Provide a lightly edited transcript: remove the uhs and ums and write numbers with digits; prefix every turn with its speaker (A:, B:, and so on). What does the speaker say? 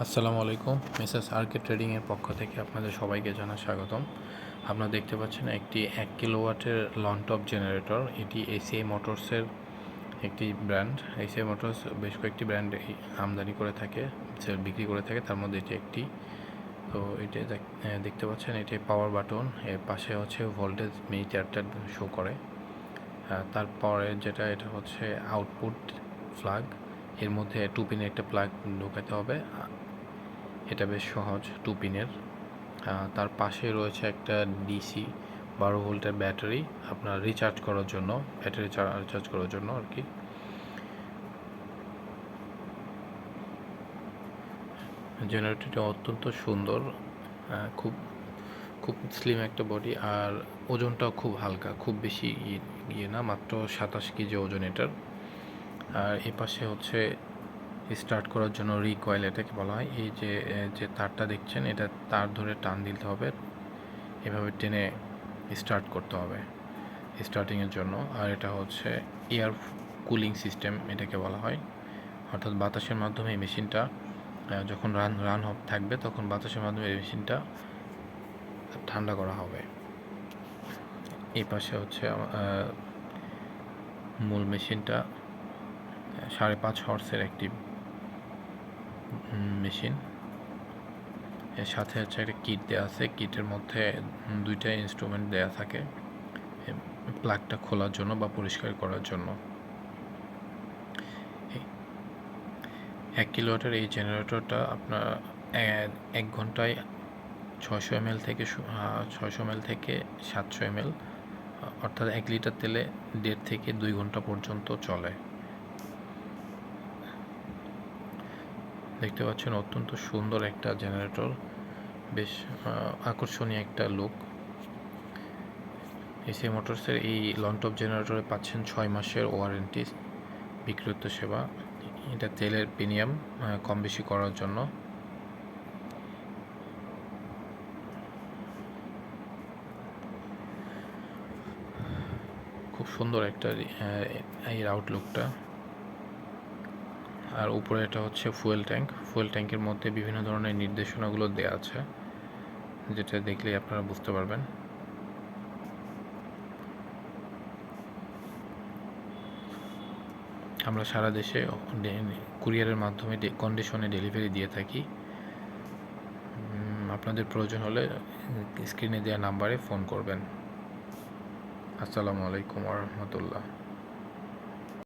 A: আসসালামু আলাইকুম। মেসার্স আরকে ট্রেডিংয়ের পক্ষ থেকে আপনাদের সবাইকে জানাই স্বাগতম। আপনারা দেখতে পাচ্ছেন একটি 1 কিলোওয়াটের লং টপ জেনারেটর। এটি এসিআই মোটরসের একটি ব্র্যান্ড। এসিআই মোটরস বেশ কয়েকটি ব্র্যান্ড আমদানি করে থাকে, বিক্রি করে থাকে, তার মধ্যে এটি একটি। তো এটা দেখতে পাচ্ছেন, এটি পাওয়ার বাটন, এর পাশে হচ্ছে ভোল্টেজ মিটারটা শো করে। তারপরে যেটা, এটা হচ্ছে আউটপুট প্লাগ। এর মধ্যে 2 পিনের একটা প্লাগ ঢোকাতে হবে। এটা বেশ সহজ, 2 পিনের। তার পাশে রয়েছে একটা ডিসি 12 ভোল্টের ব্যাটারি, আপনার রিচার্জ করার জন্য, ব্যাটারি রিচার্জ করার জন্য আর কি। জেনারেটরটি অত্যন্ত সুন্দর, খুব খুব স্লিম একটা বডি, আর ওজনটাও খুব হালকা, খুব বেশি ইয়ে না, মাত্র 27 কেজি ওজন এটার। আর এ পাশে হচ্ছে স্টার্ট করার জন্য রিকয়েল এটাকে বলা হয়। এই যে তারটা দেখছেন, এটা তার ধরে টান দিতে হবে, এভাবে টেনে স্টার্ট করতে হবে স্টার্টিংয়ের জন্য। আর এটা হচ্ছে এয়ার কুলিং সিস্টেম এটাকে বলা হয়, অর্থাৎ বাতাসের মাধ্যমে এই মেশিনটা যখন রান থাকবে, তখন বাতাসের মাধ্যমে এই মেশিনটা ঠান্ডা করা হবে। এই পাশে হচ্ছে মূল মেশিনটা 5.5 হর্সের একটি মেশিন। এর সাথে হচ্ছে একটা কিট দেওয়া আছে, কিটের মধ্যে 2টা ইনস্ট্রুমেন্ট দেওয়া থাকে প্লাগটা খোলার জন্য বা পরিষ্কার করার জন্য। 1 কিলোওয়াটের এই জেনারেটরটা আপনার 1 ঘন্টায় 600 ml থেকে 700 ml, অর্থাৎ 1 লিটার তেলে 1.5 থেকে 2 ঘন্টা পর্যন্ত চলে। দেখতে পাচ্ছেন অত্যন্ত সুন্দর একটা জেনারেটর, বেশ আকর্ষণীয় একটা লুক। এসিআই মোটরসের এই লং টপ জেনারেটরে পাচ্ছেন 6 মাসের ওয়ারেন্টি, বিক্রয়োত্ত সেবা। এটা তেলের প্রিমিয়াম কম বেশি করার জন্য। খুব সুন্দর একটা এর আউটলুকটা। আর উপরে এটা হচ্ছে ফুয়েল ট্যাঙ্কের মধ্যে বিভিন্ন ধরনের নির্দেশনাগুলো দেওয়া আছে, যেটা দেখলেই আপনারা বুঝতে পারবেন। আমরা সারা দেশে কুরিয়ারের মাধ্যমে কন্ডিশনে ডেলিভারি দিয়ে থাকি। আপনাদের প্রয়োজন হলে স্ক্রিনে দেওয়া নাম্বারে ফোন করবেন। আসসালামু আলাইকুম ওয়া রাহমাতুল্লাহ।